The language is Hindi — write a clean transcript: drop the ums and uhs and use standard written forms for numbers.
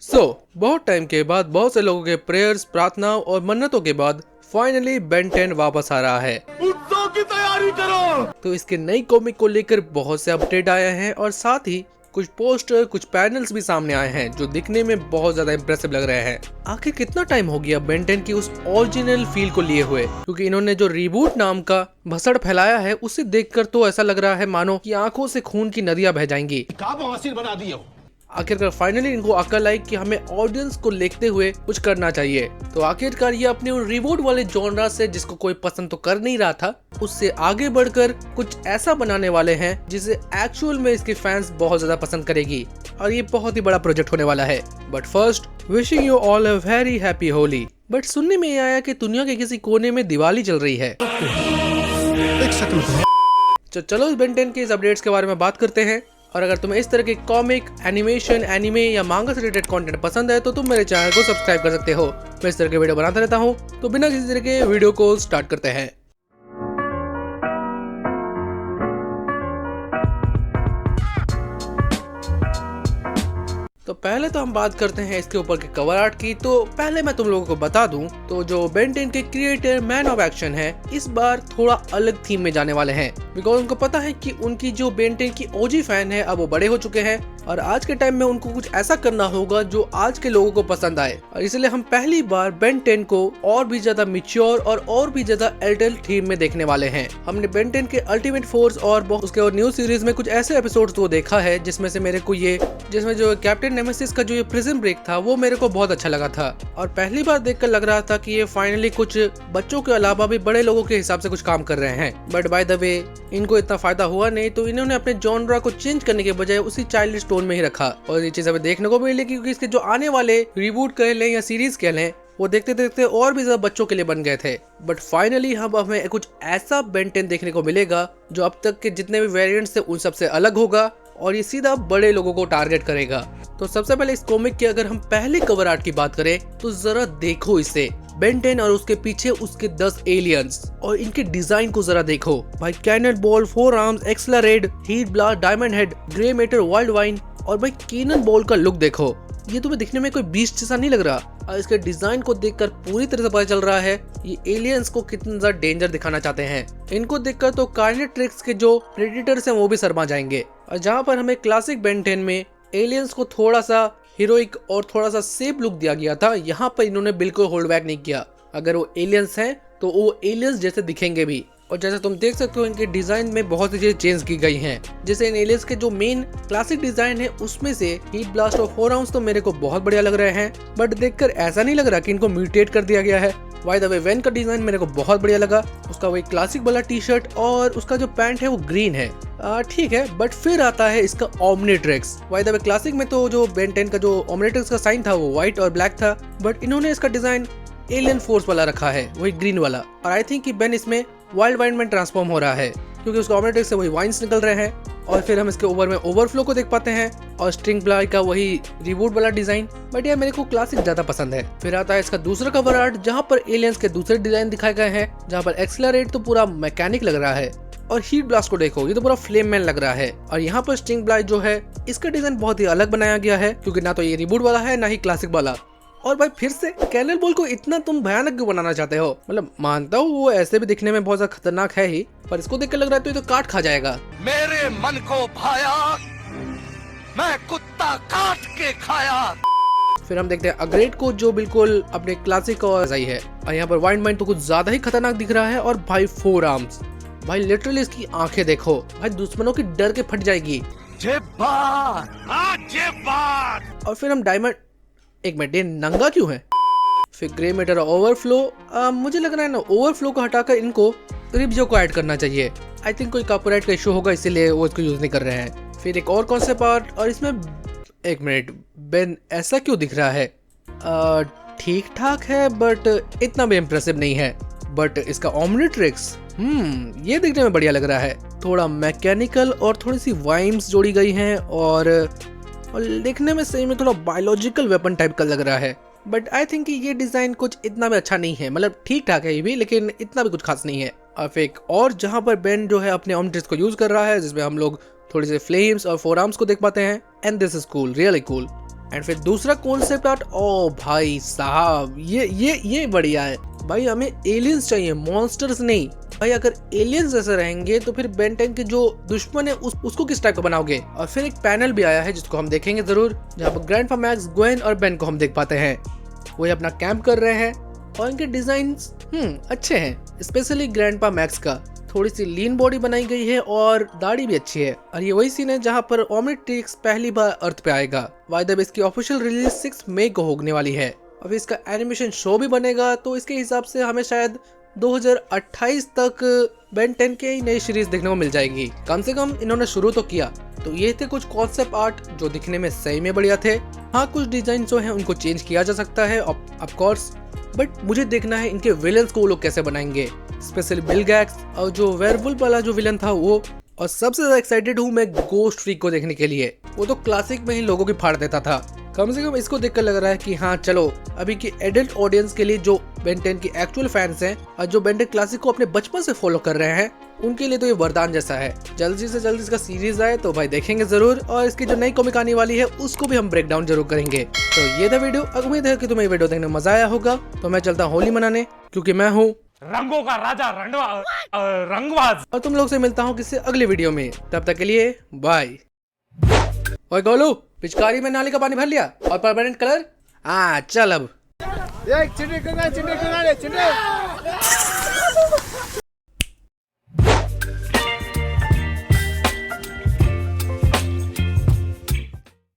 बहुत टाइम के बाद, बहुत से लोगों के प्रेयर्स, प्रार्थनाओं और मन्नतों के बाद फाइनली बेन 10 वापस आ रहा है। उत्सव की तैयारी करो। तो इसके नई कॉमिक को लेकर बहुत से अपडेट आए हैं और साथ ही कुछ पोस्टर, कुछ पैनल्स भी सामने आए हैं जो दिखने में बहुत ज्यादा इंप्रेसिव लग रहे हैं। आखिर कितना टाइम हो गया बेन 10 की उस ओरिजिनल फील को लिए हुए, क्योंकि इन्होंने जो रीबूट नाम का भसड़ फैलाया है उसे देखकर तो ऐसा लग रहा है मानो कि आंखों से खून की नदियां बह जाएंगी। क्या बवासीर बना दिए हो। आखिरकार फाइनली इनको अकल आई कि हमें ऑडियंस को लेखते हुए कुछ करना चाहिए। तो आखिरकार ये अपने उन रिवॉर्ड वाले जॉनरा से, जिसको कोई पसंद तो कर नहीं रहा था, उससे आगे बढ़कर कुछ ऐसा बनाने वाले हैं जिसे एक्चुअल में इसके फैंस बहुत ज्यादा पसंद करेगी और ये बहुत ही बड़ा प्रोजेक्ट होने वाला है। But first, wishing you all a very happy Holi. But सुनने में ये आया कि दुनिया के किसी कोने में दिवाली चल रही है। तो चलो इस बेन 10 के इस अपडेट्स के बारे में बात करते हैं। और अगर तुम्हें इस तरह के कॉमिक, एनिमेशन, एनिमे या मांगा से रिलेटेड कंटेंट पसंद है तो तुम मेरे चैनल को सब्सक्राइब कर सकते हो। मैं इस तरह के वीडियो बनाता रहता हूँ। तो बिना किसी तरह के वीडियो को स्टार्ट करते हैं। तो पहले तो हम बात करते हैं इसके ऊपर के कवर आर्ट की। तो पहले मैं तुम लोगों को बता दूं तो जो बेन 10 के क्रिएटर मैन ऑफ एक्शन है, इस बार थोड़ा अलग थीम में जाने वाले हैं। बिकॉज उनको पता है कि उनकी जो बेन 10 की ओजी फैन है अब वो बड़े हो चुके हैं और आज के टाइम में उनको कुछ ऐसा करना होगा जो आज के लोगों को पसंद आए। और इसलिए हम पहली बार बेन 10 को और भी ज्यादा मिच्योर और भी ज्यादा एडल्ट थीम में देखने वाले हैं। हमने बेन 10 के अल्टीमेट फोर्स और उसके और न्यू सीरीज में कुछ ऐसे एपिसोड्स को देखा है जिसमें से मेरे को जिसमें जो कैप्टन नेमेसिस का जो ये प्रिजन ब्रेक था वो मेरे को बहुत अच्छा लगा था। और पहली बार देखकर लग रहा था कि ये फाइनली कुछ बच्चों के अलावा भी बड़े लोगों के हिसाब से कुछ काम कर रहे हैं। बट बाय द वे इनको इतना फायदा हुआ नहीं, तो इन्होंने अपने जॉनरा को चेंज करने के बजाय उसी चाइल्डिश टोन में ही रखा। और ये चीज हमें देखने को मिली क्योंकि इसके जो आने वाले रिबूट कह लें या सीरीज कह लें वो देखते देखते और भी ज्यादा बच्चों के लिए बन गए थे। बट फाइनली हम हमें कुछ ऐसा बेन 10 देखने को मिलेगा जो अब तक के जितने भी वेरिएंट्स थे उन सबसे अलग होगा और ये सीधा बड़े लोगों को टारगेट करेगा। तो सबसे पहले इस कॉमिक के अगर हम पहले कवर आर्ट की बात करें तो जरा देखो इसे, बेन 10 और उसके पीछे उसके 10 एलियंस और इनके डिजाइन को जरा देखो भाई। Cannon ball, 4 arms, accelerate, heat blast, diamond head, grey matter, wild wine और भाई कैनन बॉल का लुक देखो। ये तुम्हें दिखने में कोई बीस्ट जैसा नहीं लग रहा? और इसके डिजाइन को देखकर पूरी तरह से पता चल रहा है ये एलियंस को कितना ज्यादा डेंजर दिखाना चाहते हैं। इनको देखकर तो कार्नेट्रिक्स के जो प्रेडिटर्स हैं वो भी शर्मा जाएंगे। और जहाँ पर हमें क्लासिक बेन 10 में एलियंस को थोड़ा सा हीरोइक और थोड़ा सा सेफ लुक दिया गया था, यहाँ पर इन्होंने बिल्कुल होल्ड बैक नहीं किया। अगर वो एलियंस हैं तो वो एलियंस जैसे दिखेंगे भी। और जैसे तुम देख सकते हो इनके डिजाइन में बहुत सी चीजें चेंज की गई हैं। जैसे इन एलियंस के जो मेन क्लासिक डिजाइन है उसमें से हीट ब्लास्ट और 4 आउंस तो मेरे को बहुत बढ़िया लग रहे हैं, बट देखकर ऐसा नहीं लग रहा कि इनको म्यूटेट कर दिया गया है। बाय द वे वेन का डिजाइन मेरे को बहुत बढ़िया लगा। उसका वही क्लासिक वाला टी शर्ट और उसका जो पैंट है वो ग्रीन है, ठीक है। बट फिर आता है इसका Omnitrix. By the way classic में तो जो बेन 10 का जो ओमनिट्रिक्स का साइन था वो व्हाइट और ब्लैक था, बट इन्होंने इसका डिजाइन एलियन फोर्स वाला रखा है, वही ग्रीन वाला। और आई थिंक कि बेन इसमें वाइल्ड वाइन में ट्रांसफॉर्म हो रहा है क्योंकि उसका ओमनिट्रिक्स से वही वाइन्स निकल रहे हैं। और फिर हम इसके ऊपर में ओवरफ्लो को देख पाते हैं और स्ट्रिंग ब्लाई का वही रिबूट वाला डिजाइन। बट यार मेरे को क्लासिक ज्यादा पसंद है। फिर आता है इसका दूसरा कवर आर्ट जहाँ पर एलियंस के दूसरे डिजाइन दिखाए गए हैं, जहाँ पर एक्सेलरेट तो पूरा मैकेनिक लग रहा है और हीट ब्लास्ट को देखो, ये तो पूरा फ्लेम मैन लग रहा है। और यहाँ पर स्ट्रिंग ब्लाई जो है इसका डिजाइन बहुत ही अलग बनाया गया है क्योंकि ना तो ये रिबूट वाला है ना ही क्लासिक वाला। और भाई फिर से कैनन बॉल को इतना तुम भयानक क्यों बनाना चाहते हो? मतलब मानता हूँ वो ऐसे भी दिखने में बहुत ज्यादा खतरनाक है ही, पर इसको देखकर लग रहा है तो ये तो काट खा जाएगा। मेरे मन को भाया, मैं कुत्ता काट के खाया। फिर हम देखते हैं अग्रेट को जो बिल्कुल अपने क्लासिक और सही है। और यहाँ पर वाइल्ड माइन तो कुछ ज्यादा ही खतरनाक दिख रहा है। और भाई 4 आर्म्स, भाई लिटरली इसकी आंखें देखो भाई, दुश्मनों की डर के फट जाएगी। और फिर हम डायमंड, एक मिनट ये नंगा क्यों है? फिर ग्रे मैटर और ओवरफ्लो, मुझे लग रहा है ना ओवरफ्लो को हटाकर इनको रिब्जो को ऐड करना चाहिए। आई थिंक कोई कॉपीराइट का इशू होगा इसीलिए वो इसको यूज नहीं कर रहे हैं। फिर एक और कॉन्सेप्ट आर्ट और इसमें एक मिनट बेन ऐसा क्यों दिख रहा है? ठीक ठाक है बट इतना भी इम्प्रेसिव नहीं है। बट इसका ओमनिट्रिक्स ये दिखने में बढ़िया लग रहा है। थोड़ा मैकेनिकल और थोड़ी सी वाइम्स जोड़ी गई हैं और देखने में सही में थोड़ा बायोलॉजिकल वेपन टाइप का लग रहा है। बट आई थिंक ये डिजाइन कुछ इतना भी अच्छा नहीं है, मतलब ठीक ठाक है ये भी, लेकिन इतना भी कुछ खास नहीं है। अब एक और जहाँ पर बेन जो है अपने ओमनिट्रिक्स को यूज कर रहा है जिसमें हम लोग थोड़ी से फ्लेम्स और 4 आर्म्स को देख पाते हैं। And this is cool, really cool. And फिर दूसरा कॉन्सेप्ट आर्ट, ओ भाई साहब ये बढ़िया है भाई। हमें एलियंस चाहिए, मॉन्स्टर्स नहीं भाई। अगर एलियंस जैसे रहेंगे तो फिर बेन 10 के जो दुश्मन है उसको किस टाइप का बनाओगे। और फिर एक पैनल भी आया है जिसको हम देखेंगे जरूर, जहाँ पर ग्रैंडपा मैक्स, ग्वेन और बेन को हम देख पाते हैं। वो अपना कैंप कर रहे हैं और इनके डिजाइन्स अच्छे हैं। स्पेशली ग्रैंडपा मैक्स का थोड़ी सी लीन बॉडी बनाई गई है और दाढ़ी भी अच्छी है। और ये वही सीन है जहाँ पर ओमनिट्रिक्स पहली बार अर्थ पे आएगा। वायदब इसकी ऑफिशियल रिलीज 6 मई को होने वाली है। अब इसका एनिमेशन शो भी बनेगा, तो इसके हिसाब से हमें शायद 2028 तक बेन 10 की नई सीरीज देखने को मिल जाएगी। कम से कम इन्होंने शुरू तो किया। तो ये थे कुछ कॉन्सेप्ट आर्ट जो दिखने में सही में बढ़िया थे। हाँ, कुछ डिजाइन जो है उनको चेंज किया जा सकता है ऑफ कोर्स, बट मुझे देखना है इनके विलन्स को वो लोग कैसे बनाएंगे, स्पेशली बिल गैट्स और जो वेयरवुल्फ वाला जो विलन था वो। और सबसे ज्यादा एक्साइटेड हूँ मैं गोस्ट फ्रीक को देखने के लिए। वो तो क्लासिक में ही लोगों की फाड़ देता था। कम से कम इसको देखकर लग रहा है कि हाँ चलो, अभी की एडल्ट ऑडियंस के लिए जो बेन 10 के एक्चुअल फैंस हैं और जो बेन 10 क्लासिक को अपने बचपन से फॉलो कर रहे हैं, उनके लिए तो ये वरदान जैसा है। जल्दी से जल्दी इसका सीरीज आए तो भाई देखेंगे जरूर। और इसकी जो नई कॉमिक आने वाली है उसको भी हम ब्रेक डाउन जरूर करेंगे। तो ये था वीडियो। उम्मीद है कि तुम्हें वीडियो देखने में मजा आया होगा। तो मैं चलता हूँ होली मनाने, क्योंकि मैं हूँ रंगों का राजा रंगबाज। और तुम लोग से मिलता हूँ किसी अगली वीडियो में। तब तक के लिए बाय। ओए गोलू, पिचकारी में नाली का पानी भर लिया और परमानेंट कलर। चल अब चिंटे